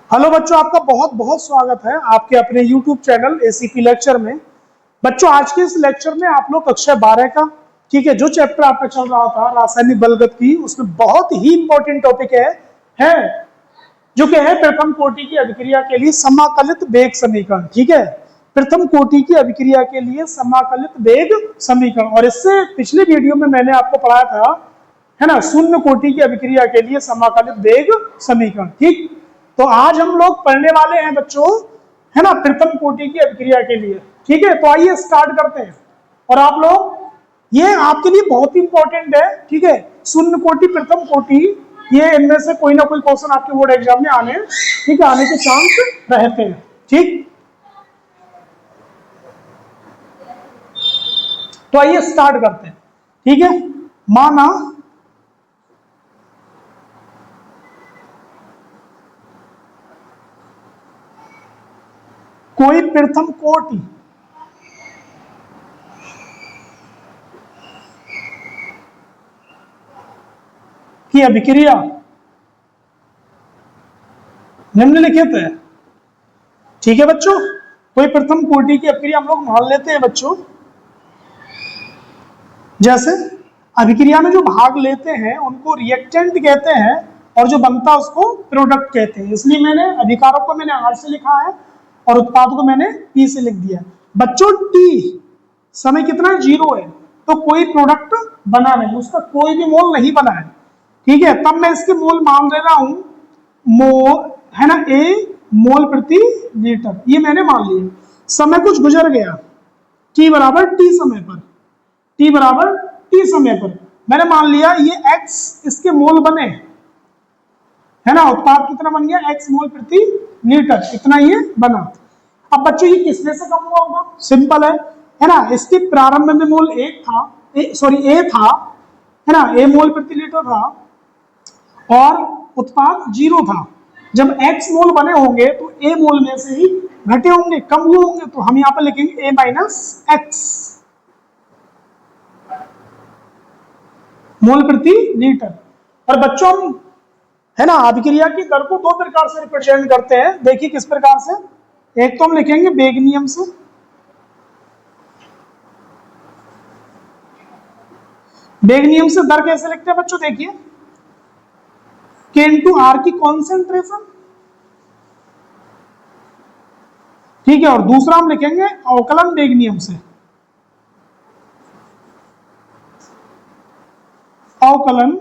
Hello बच्चों, आपका बहुत बहुत स्वागत है आपके अपने YouTube चैनल एसीपी लेक्चर में। बच्चों, आज के इस लेक्चर में आप लोग कक्षा 12 का ठीक है जो चैप्टर आपका चल रहा था रासायनिक बलगत उसमें बहुत ही इंपॉर्टेंट टॉपिक है जो कि है प्रथम कोटि की अभिक्रिया के लिए समाकलित वेग समीकरण। ठीक है, प्रथम कोटि की अभिक्रिया के लिए समाकलित वेग समीकरण। और इससे पिछले वीडियो में मैंने आपको पढ़ाया था, है ना, शून्य कोटि की अभिक्रिया के लिए समाकलित वेग समीकरण। ठीक, तो आज हम लोग पढ़ने वाले हैं बच्चों, है ना, प्रथम कोटि की अभिक्रिया के लिए। ठीक है, तो आइए स्टार्ट करते हैं। और आप लोग, ये आपके लिए बहुत ही इंपॉर्टेंट है। ठीक है, शून्य कोटि प्रथम कोटि, ये इनमें से कोई ना कोई क्वेश्चन आपके बोर्ड एग्जाम में आने, ठीक है, आने के चांस रहते हैं। ठीक, तो आइए स्टार्ट करते हैं। ठीक है, माना कोई प्रथम कोटि की अभिक्रिया निम्नलिखित है। ठीक है बच्चों, कोई प्रथम कोटि की अभिक्रिया हम लोग मान लेते हैं बच्चों, जैसे अभिक्रिया में जो भाग लेते हैं उनको रिएक्टेंट कहते हैं और जो बनता है उसको प्रोडक्ट कहते हैं। इसलिए मैंने अभिकारक को मैंने आर से लिखा है और उत्पाद को मैंने पी से लिख दिया। बच्चों, टी समय कितना है, 0 है, तो कोई प्रोडक्ट बना नहीं, उसका कोई भी मोल नहीं बना है। ठीक है, तब मैं इसके मोल मान ले रहा हूं, मोल है ना, ए मोल प्रति लीटर, ये मैंने मान लिया। समय कुछ गुजर गया, टी बराबर टी समय पर, टी बराबर टी समय पर मैंने मान लिया ये एक्स इसके मोल बने, है ना, उत्पाद कितना बन गया, एक्स मोल प्रति लीटर, इतना ये बना। अब बच्चों ये किसमें से कम हुआ होगा, सिंपल है ना, इसके प्रारंभ में मोल एक था, ए था, है ना, ए मोल प्रति लीटर था और उत्पाद 0 था। जब एक्स मोल बने होंगे तो ए मोल में से ही घटे होंगे, कम हुए होंगे, तो हम यहां पर लिखेंगे ए माइनस एक्स मोल प्रति लीटर। और बच्चों हम, है ना, अभिक्रिया की दर को दो प्रकार से रिप्रेजेंट करते हैं। देखिए किस प्रकार से, एक तो हम लिखेंगे वेग नियम से, वेग नियम से दर कैसे लिखते हैं बच्चों, देखिए के इंटू आर की कॉन्सेंट्रेशन। ठीक है, और दूसरा हम लिखेंगे अवकलन वेग नियम से, अवकलन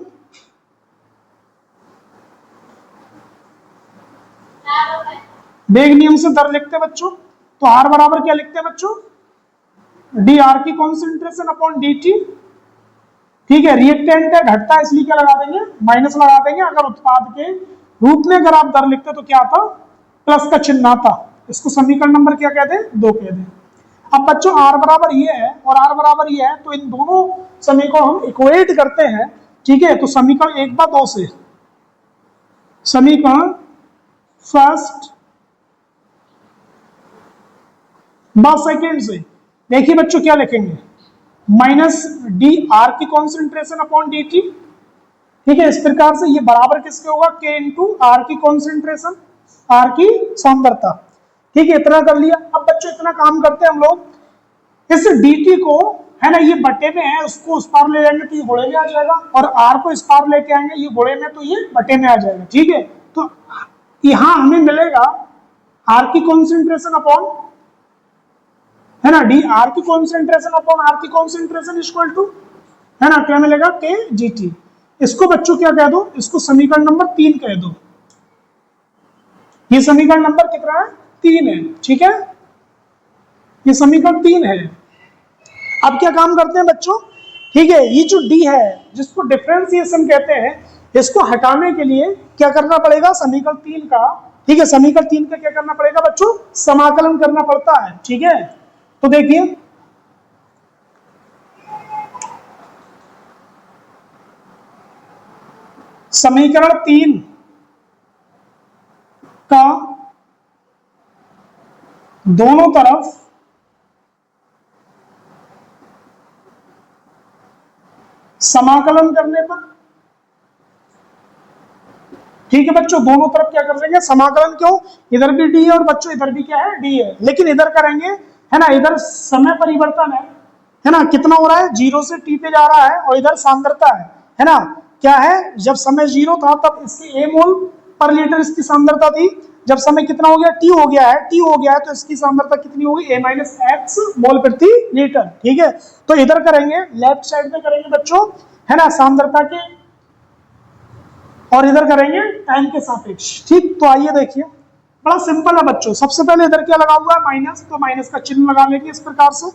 वेग नियम से दर लिखते हैं बच्चों। तो आर बराबर क्या लिखते हैं बच्चों, डी आर की कॉन्सेंट्रेशन अपॉन डी टी। ठीक है, रिएक्टेंट है, घटता है, इसलिए क्या लगा देंगे, माइनस लगा देंगे। अगर उत्पाद के रूप में अगर आप दर लिखते तो क्या आता, प्लस का चिन्ह आता। इसको समीकरण नंबर क्या कह दें, 2 कह दें। अब बच्चों आर बराबर ये है और आर बराबर ये है, तो इन दोनों समीकरण हम इक्वेट करते हैं। ठीक है, तो समीकरण 1/2 से, समीकरण फर्स्ट ब सेकेंड से, देखिए बच्चों क्या लिखेंगे, माइनस डी आर की कॉन्सेंट्रेशन अपॉन डी टी। ठीक है, इस प्रकार से ये बराबर किसके होगा, के इंटू आर की कॉन्सेंट्रेशन, आर की सांद्रता। ठीक है, इतना कर लिया। अब बच्चों इतना काम करते हैं हम लोग, इस dt को, है ना, ये बटे में है, उसको उस पार ले जाएंगे तो ये घोड़े में आ जाएगा, और r को इस पार लेके आएंगे, ये घोड़े में तो ये बटे में आ जाएगा। ठीक है, तो यहां हमें मिलेगा r की कॉन्सेंट्रेशन अपॉन, है ना, डी आर की कॉन्सेंट्रेशन अपॉन आर की कॉन्सेंट्रेशन इक्वल टू, है ना, क्या मिलेगा, के जी टी। इसको बच्चों क्या कह दो, इसको समीकरण नंबर 3 कह दो। ये समीकरण नंबर कितना है, 3 है। ठीक है, ये समीकरण 3 है। अब क्या काम करते हैं बच्चों, ठीक है, ये जो डी है जिसको डिफरेंशिएशन कहते हैं, इसको हटाने के लिए क्या करना पड़ेगा, समीकरण 3 का, ठीक है, समीकरण 3 का क्या करना पड़ेगा बच्चों, समाकलन करना पड़ता है। ठीक है, तो देखिए समीकरण 3 का दोनों तरफ समाकलन करने पर ठीक है बच्चों, दोनों तरफ क्या कर देंगे समाकलन, क्यों, इधर भी डी है और बच्चों इधर भी क्या है डी है, लेकिन इधर करेंगे है ना, इधर समय परिवर्तन है ना, कितना हो रहा है, 0 से टी पे जा रहा है, और इधर सांद्रता है ना, क्या है, जब समय 0 था तब इसकी ए मोल पर लीटर इसकी सांद्रता थी, जब समय कितना हो गया, टी हो गया है, टी हो गया है तो इसकी सांद्रता कितनी होगी, ए माइनस एक्स मोल प्रति लीटर। ठीक है, तो इधर करेंगे लेफ्ट साइड में करेंगे बच्चों है ना सांद्रता के, और इधर करेंगे टाइम के सापेक्ष। ठीक, तो आइए देखिए, बड़ा सिंपल है बच्चों, सबसे पहले इधर क्या लगा हुआ है माइनस, तो माइनस का चिन्ह लगा लेंगे इस प्रकार से,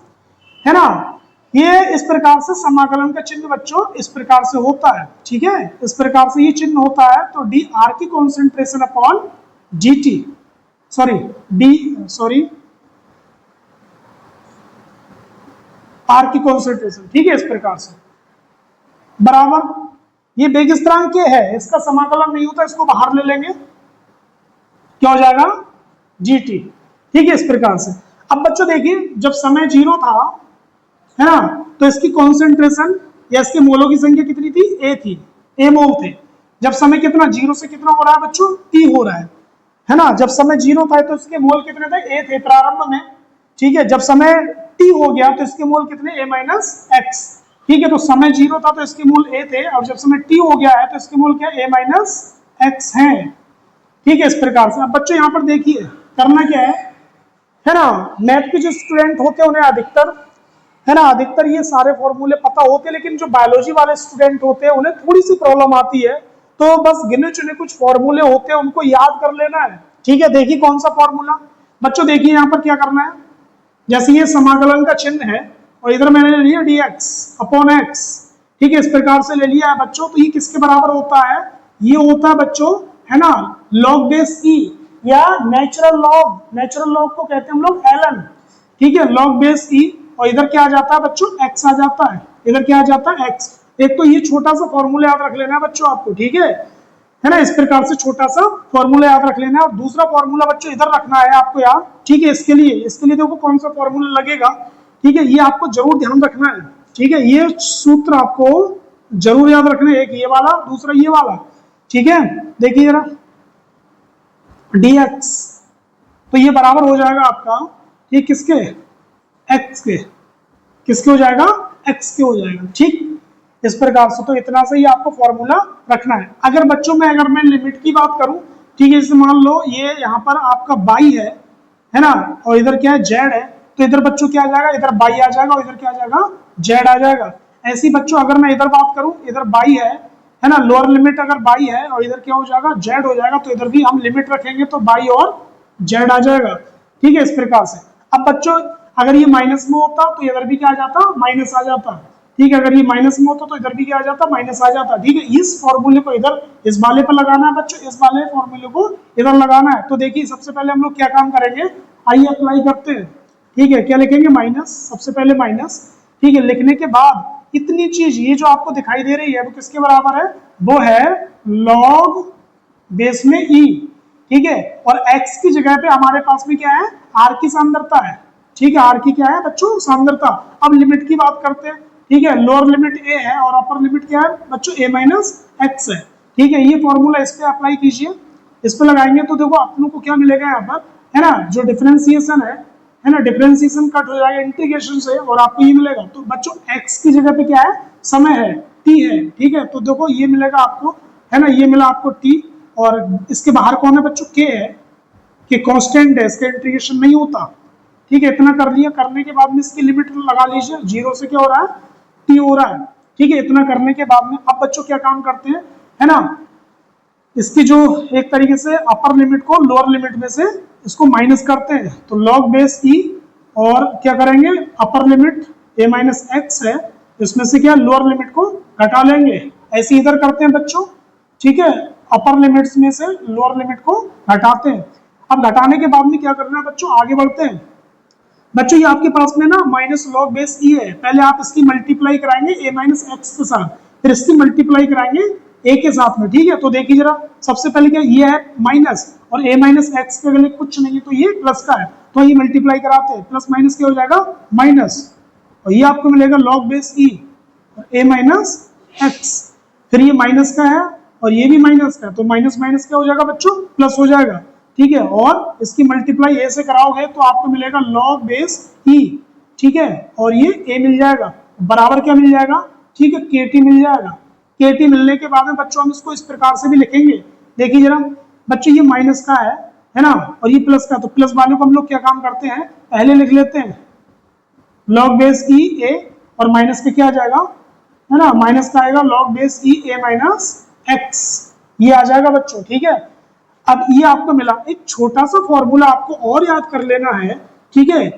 है ना, ये इस प्रकार से समाकलन का चिन्ह बच्चों इस प्रकार से होता है। ठीक है, इस प्रकार से ये चिन्ह होता है, तो डी आर की concentration upon GT, sorry R की कॉन्सेंट्रेशन, ठीक है, इस प्रकार से बराबर, ये बेग स्थिरांक के है, इसका समाकलन नहीं होता, इसको बाहर ले लेंगे, क्या हो जाएगा जीटी। ठीक है, इस प्रकार से। अब बच्चों देखिए, जब समय 0 था है ना, तो इसकी कॉन्सेंट्रेशन या इसके मोलों की संख्या कितनी थी, ए थी, ए मोल थे। जब समय कितना 0 से कितना हो रहा है बच्चों, टी हो रहा है ना, जब समय 0 था तो इसके मोल कितने थे, ए थे प्रारंभ में। ठीक है, जब समय टी हो गया तो इसके मोल कितने, ए माइनस एक्स। ठीक है, तो समय 0 था तो इसके मूल ए थे, और जब समय टी हो गया है तो इसके मूल क्या ए माइनस एक्स है। ठीक है, इस प्रकार से। अब बच्चों यहाँ पर देखिए करना क्या है ना, मैथ के जो स्टूडेंट होते हैं उन्हें अधिकतर है ना, अधिकतर ये सारे फॉर्मूले पता होते हैं, लेकिन जो बायोलॉजी वाले स्टूडेंट होते हैं उन्हें थोड़ी सी प्रॉब्लम आती है, तो बस गिने चुने कुछ फॉर्मूले होते हैं उनको याद कर लेना है। ठीक है, देखिए कौन सा फॉर्मूला बच्चों, देखिए यहाँ पर क्या करना है, जैसे ये समाकलन का चिन्ह है और इधर मैंने ले लिया dx अपॉन x। ठीक है, इस प्रकार से ले लिया है बच्चों, तो ये किसके बराबर होता है, ये होता है बच्चों है ना log बेस e, या नेचुरल लॉग को कहते हैं हम लोग ln। ठीक है, log बेस e, और इधर क्या आ जाता है बच्चों, x आ जाता है, इधर क्या आ जाता है x। एक तो ये छोटा सा फॉर्मूला याद रख लेना है बच्चों आपको, ठीक है ना, इस प्रकार से छोटा सा फॉर्मूला याद रख लेना है। और दूसरा फॉर्मूला बच्चों इधर रखना है आपको याद। ठीक है, इसके लिए देखो कौन सा फॉर्मूला लगेगा। ठीक है, ये आपको जरूर ध्यान रखना है। ठीक है, ये सूत्र आपको जरूर याद रखना है, एक ये वाला, दूसरा ये वाला। ठीक है, देखिए जरा dx, तो ये बराबर हो जाएगा आपका, ये किसके, x के, किसके हो जाएगा, x के हो जाएगा। ठीक, इस प्रकार से, तो इतना से ही आपको फॉर्मूला रखना है। अगर बच्चों में अगर मैं लिमिट की बात करूं, ठीक है, जैसे मान लो ये यहाँ पर आपका बाई है ना, और इधर क्या है जेड है, तो इधर बच्चों क्या आ जाएगा, इधर बाई आ जाएगा, और इधर क्या आ जाएगा, जेड आ जाएगा। ऐसी बच्चों अगर मैं इधर बात करूं, इधर बाई है ना, लोअर लिमिट अगर बाई है और इधर क्या हो जाएगा, जेड हो जाएगा, तो इधर भी हम लिमिट रखेंगे तो बाई और जेड आ जाएगा। ठीक है, इस प्रकार से। अब बच्चों अगर ये माइनस में होता तो इधर भी क्या आ जाता, माइनस आ जाता। ठीक है, अगर ये माइनस में होता तो इधर भी क्या आ जाता, माइनस आ जाता। ठीक है, इस फॉर्मूले को इधर इस वाले पर लगाना है बच्चों, इस वाले फॉर्मूले को इधर लगाना है। तो देखिए सबसे पहले हम लोग क्या काम करेंगे, आइए अप्लाई करते हैं। ठीक है, क्या लिखेंगे, माइनस, सबसे पहले माइनस। ठीक है, लिखने के बाद इतनी चीज ये जो आपको दिखाई दे रही है वो किसके बराबर है, वो है लॉग बेस में ई। ठीक है, और x की जगह पे हमारे पास में क्या है, r की सांद्रता है। ठीक है, r की क्या है बच्चों, सांद्रता। अब लिमिट की बात करते हैं। ठीक है, लोअर लिमिट a है और अपर लिमिट क्या है बच्चों, a माइनस एक्स है। ठीक है, ये फॉर्मूला इस पे अप्लाई कीजिए, इस पे लगाएंगे तो देखो अपनों को क्या मिलेगा यहाँ पर, है ना, जो डिफरेंशिएशन है ना, डिफरेंशिएशन कट हो जाएगा इंटीग्रेशन से, और आपको ये मिलेगा। तो बच्चों x की जगह पे क्या है, समय है, t है। ठीक है, तो देखो ये मिलेगा आपको, है ना, ये मिला आपको t, और इसके बाहर कौन है बच्चों, k है, कि कांस्टेंट है, इसका इंटीग्रेशन नहीं होता। ठीक है, इतना कर लिया, करने के बाद में इसकी लिमिट लगा लीजिए, 0 से क्या हो रहा है, t हो रहा है। ठीक है, इतना करने के बाद में अब बच्चों क्या काम करते हैं, है ना, इसकी जो एक तरीके से अपर लिमिट को लोअर लिमिट में से इसको माइनस करते हैं, तो log बेस e, और क्या करेंगे, upper limit a minus x है, इसमें से क्या लोअर लिमिट को घटा लेंगे, ऐसे इधर करते हैं बच्चों। ठीक है, अपर लिमिट्स में से लोअर लिमिट को घटाते हैं। अब घटाने के बाद में क्या करना है बच्चों, आगे बढ़ते हैं। बच्चों ये आपके पास में ना माइनस लॉग बेस ई है, पहले आप इसकी मल्टीप्लाई कराएंगे a माइनस एक्स के साथ, फिर इसकी मल्टीप्लाई कराएंगे a के साथ में। ठीक है, तो देखिए जरा, सबसे पहले क्या, ये है माइनस, और a माइनस एक्स के अगले कुछ नहीं है तो ये प्लस का है, तो ये मल्टीप्लाई कराते हैं, प्लस माइनस क्या हो जाएगा, माइनस, और ये आपको मिलेगा लॉग बेस ई और a माइनस एक्स, फिर ये माइनस का है और ये भी माइनस का, तो माइनस माइनस क्या हो जाएगा बच्चों, प्लस हो जाएगा। ठीक है, और इसकी मल्टीप्लाई ए से कराओगे तो आपको मिलेगा लॉग बेस ई। ठीक है, और ये ए मिल जाएगा, बराबर क्या मिल जाएगा, ठीक है, के टी मिल जाएगा। के टी मिलने के बाद में बच्चों हम इसको इस प्रकार से भी लिखेंगे, देखिए जरा बच्चों, ये माइनस का है ना, और ये प्लस का, तो प्लस वाले को हम लोग क्या काम करते हैं, पहले लिख लेते हैं लॉग बेस ई ए, और माइनस पे क्या आ जाएगा, है ना, माइनस का आएगा लॉग बेस ई ए माइनस एक्स, ये आ जाएगा बच्चों। ठीक है, अब ये आपको मिला, एक छोटा सा फॉर्मूला आपको और याद कर लेना है। ठीक है,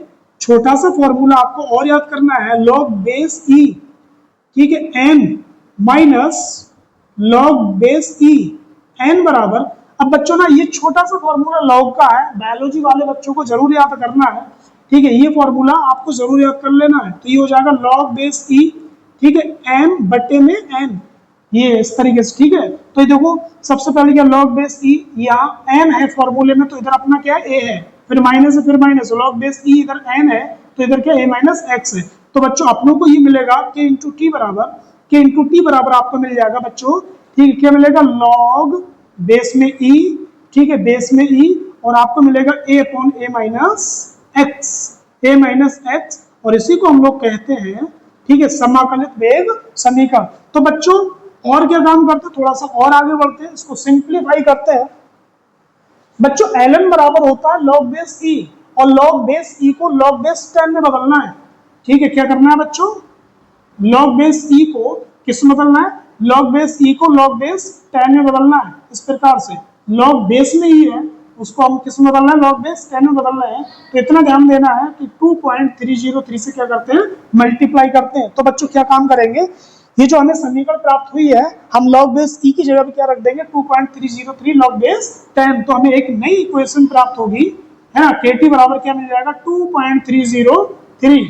छोटा सा फॉर्मूला आपको और याद करना है, लॉग बेस ई, ठीक है, एन माइनस लॉग बेस ई, एन बराबर, अब बच्चों ना ये छोटा सा फॉर्मूला लॉग का है, बायोलॉजी वाले बच्चों को जरूर याद करना है। ठीक है, ये फॉर्मूला आपको जरूर याद कर लेना है, तो ये हो जाएगा लॉग बेस ई, ठीक है, एम बटे में एन, ये इस तरीके से। ठीक है, तो ये देखो सबसे पहले क्या, लॉग बेस ई, यहाँ एन है फॉर्मूले में, तो इधर अपना क्या है, ए है, फिर माइनस है, फिर माइनस, लॉग बेस ई इधर एन है, तो इधर क्या ए माइनस एक्स है। तो बच्चों अपनों को ये मिलेगा के इंटू टी बराबर, के इंटू टी बराबर आपको मिल जाएगा बच्चों, ठीक है, क्या मिलेगा, लॉग बेस में ई, ठीक है, बेस में ई, और आपको मिलेगा ए अपॉन ए माइनस एक्स, ए माइनस एक्स, और इसी को हम लोग कहते हैं, ठीक है, समाकलित वेग समीकरण। तो बच्चों और क्या काम करते हैं, थोड़ा सा और आगे बढ़ते हैं, इसको सिंप्लीफाई करते हैं। बच्चों ln बराबर होता है log बेस ई, और log बेस ई को log बेस 10 में बदलना है। ठीक है, क्या करना है बच्चों, log बेस ई को किस में बदलना है, log बेस ई को log बेस 10 में बदलना है, इस प्रकार से। log बेस में ही है, उसको हम किस में बदलना है, log बेस 10 में बदलना है। तो इतना ध्यान देना है कि 2.303 से क्या करते हैं, मल्टीप्लाई करते हैं। तो बच्चों क्या काम करेंगे, ये जो हमें समीकरण प्राप्त हुई है, हम log बेस ई की जगह पे क्या रख देंगे, 2.303 log बेस 10, तो हमें एक नई इक्वेशन प्राप्त होगी, है ना, kt बराबर क्या मिल जाएगा, 2.303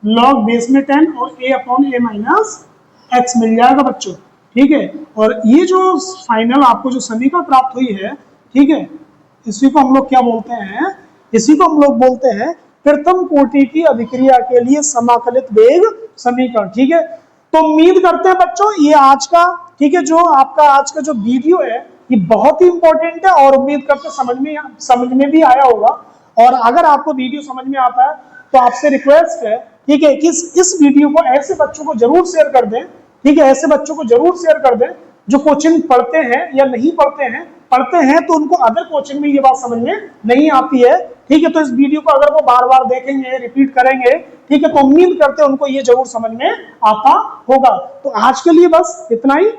log बेस में 10 और a upon a minus X मिल जाएगा बच्चों। ठीक है, और ये जो फाइनल आपको जो समीकरण प्राप्त हुई है, ठीक है, इसी को हम लोग क्या बोलते हैं, इसी को हम लोग बोलते हैं प्रथम कोटि की अभिक्रिया के लिए समाकलित वेग समीकरण। ठीक है, तो उम्मीद करते हैं बच्चों ये आज का, ठीक है, जो आपका आज का जो वीडियो है ये बहुत ही इंपॉर्टेंट है, और उम्मीद करते हैं समझ में भी आया होगा। और अगर आपको वीडियो समझ में आता है तो आपसे रिक्वेस्ट है, ठीक है, कि इस वीडियो को ऐसे बच्चों को जरूर शेयर कर दें। ठीक है, ऐसे बच्चों को जरूर शेयर कर दें जो कोचिंग पढ़ते हैं या नहीं पढ़ते हैं तो उनको अदर कोचिंग में ये बात समझ में नहीं आती है। ठीक है, तो इस वीडियो को अगर वो बार बार देखेंगे, रिपीट करेंगे, ठीक है, तो उम्मीद करते हैं उनको ये जरूर समझ में आता होगा। तो आज के लिए बस इतना ही।